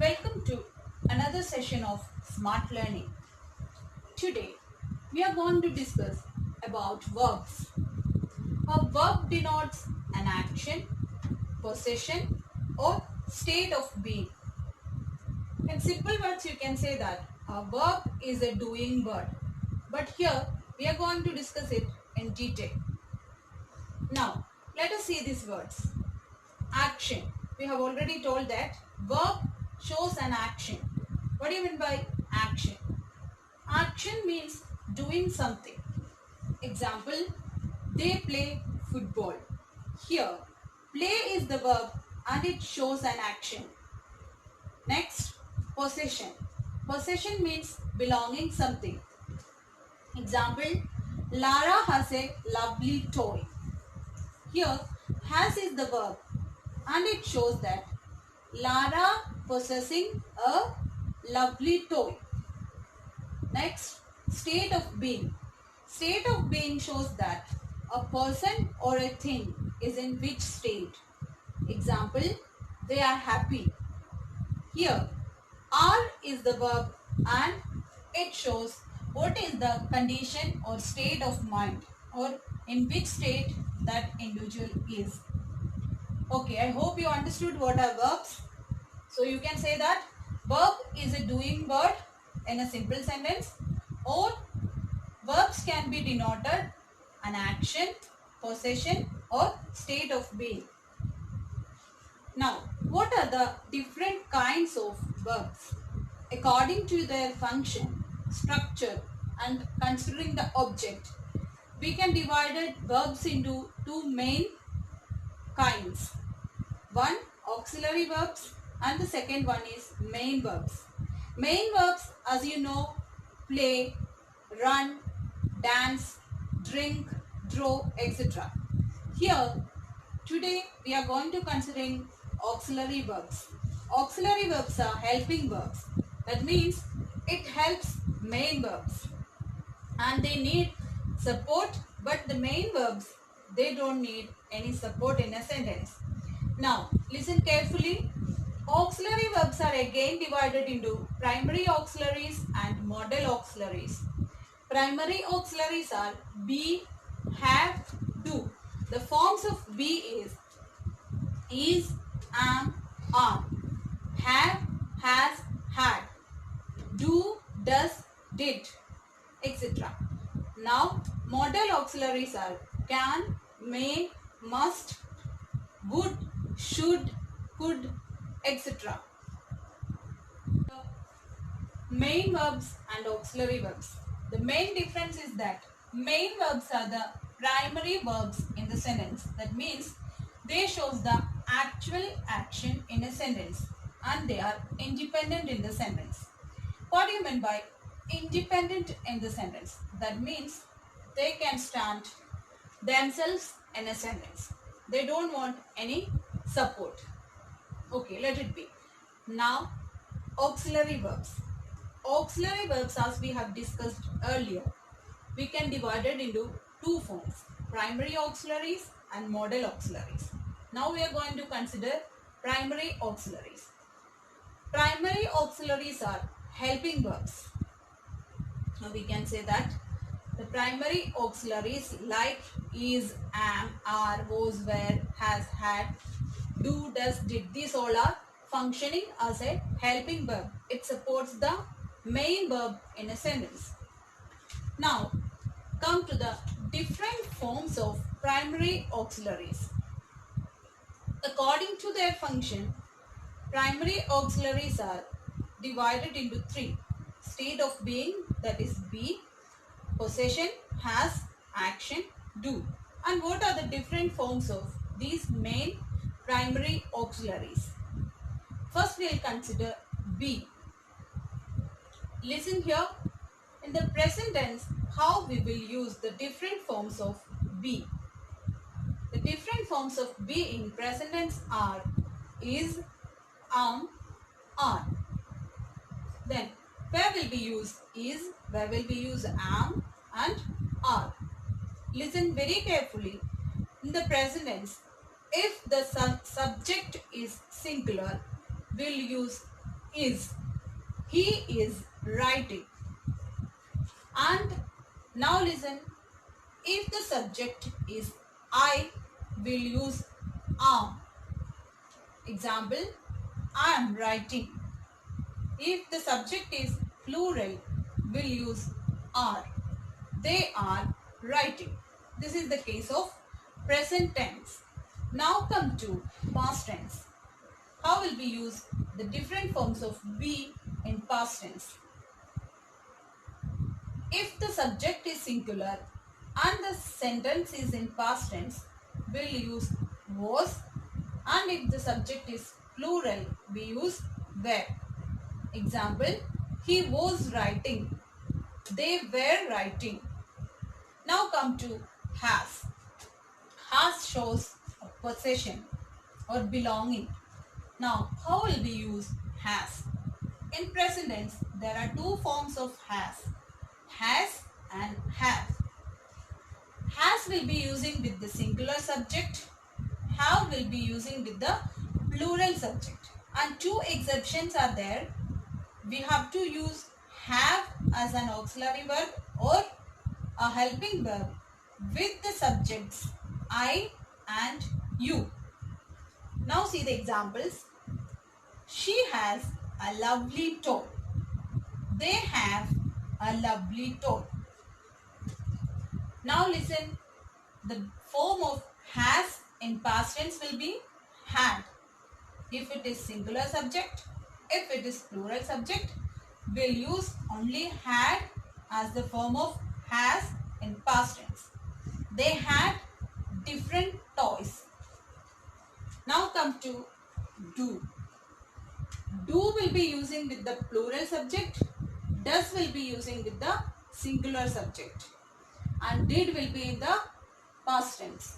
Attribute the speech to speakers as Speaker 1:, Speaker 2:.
Speaker 1: Welcome to another session of Smart Learning. Today, we are going to discuss about verbs. A verb denotes an action, possession, or state of being. In simple words, you can say that a verb is a doing word. But here, we are going to discuss it in detail. Now, let us see these words. Action. We have already told that verb shows an action. What do you mean by action? Action means doing something. Example, they play football. Here, play is the verb and it shows an action. Next, possession. Possession means belonging something. Example, Lara has a lovely toy. Here, has is the verb and it shows that Lara possessing a lovely toy. Next, state of being. State of being shows that a person or a thing is in which state. Example, they are happy. Here, are is the verb and it shows what is the condition or state of mind or in which state that individual is. Okay, I hope you understood what are verbs. So you can say that verb is a doing word in a simple sentence, or verbs can be denoted an action, possession or state of being. Now, what are the different kinds of verbs? According to their function, structure and considering the object, we can divide verbs into two main kinds. One, auxiliary verbs, and the second one is main verbs. Main verbs, as you know, play, run, dance, drink, draw, etc. Here, today we are going to considering auxiliary verbs. Auxiliary verbs are helping verbs. That means it helps main verbs and they need support, but the main verbs, they don't need any support in a sentence. Now, listen carefully. Auxiliary verbs are again divided into primary auxiliaries and modal auxiliaries. Primary auxiliaries are be, have, do. The forms of be is, am, are. Have, has, had. Do, does, did, etc. Now, modal auxiliaries are can, may, must, would, should, could, etc. Main verbs and auxiliary verbs. The main difference is that main verbs are the primary verbs in the sentence. That means they shows the actual action in a sentence and they are independent in the sentence. What do you mean by independent in the sentence? That means they can stand themselves in a sentence. They don't want any support. Okay, let it be. Now, auxiliary verbs. Auxiliary verbs, as we have discussed earlier, we can divide it into two forms, primary auxiliaries and modal auxiliaries. Now we are going to consider primary auxiliaries. Primary auxiliaries are helping verbs. Now we can say that the primary auxiliaries like is, am, are, was, were, has, had, do, does, did, these all are functioning as a helping verb. It supports the main verb in a sentence. Now, come to the different forms of primary auxiliaries. According to their function, primary auxiliaries are divided into three. State of being, that is be, possession, has, action, do. And what are the different forms of these main primary auxiliaries? First, we will consider be. Listen here. In the present tense, how we will use the different forms of be. The different forms of be in present tense are is, are. Then, where will we use is, where will we use am and are. Listen very carefully. In the present tense, if the subject is singular, we'll use is. He is writing. And now listen. If the subject is I, will use am. Example, I am writing. If the subject is plural, we'll use are. They are writing. This is the case of present tense. Now come to past tense. How will we use the different forms of be in past tense? If the subject is singular and the sentence is in past tense, we'll use was, and if the subject is plural, we use were. Example, he was writing. They were writing. Now come to has. Has shows a possession or belonging. Now, how will we use has? In present tense, there are two forms of has and have. Has will be using with the singular subject. Have will be using with the plural subject. And two exceptions are there. We have to use have as an auxiliary verb or a helping verb with the subjects I and you. Now see the examples. She has a lovely toe. They have a lovely toe. Now listen. The form of has in past tense will be had. If it is singular subject, if it is plural subject, we'll use only had as the form of has in past tense. They had different toys. Now come to do. Do will be using with the plural subject. Does will be using with the singular subject. And did will be in the past tense.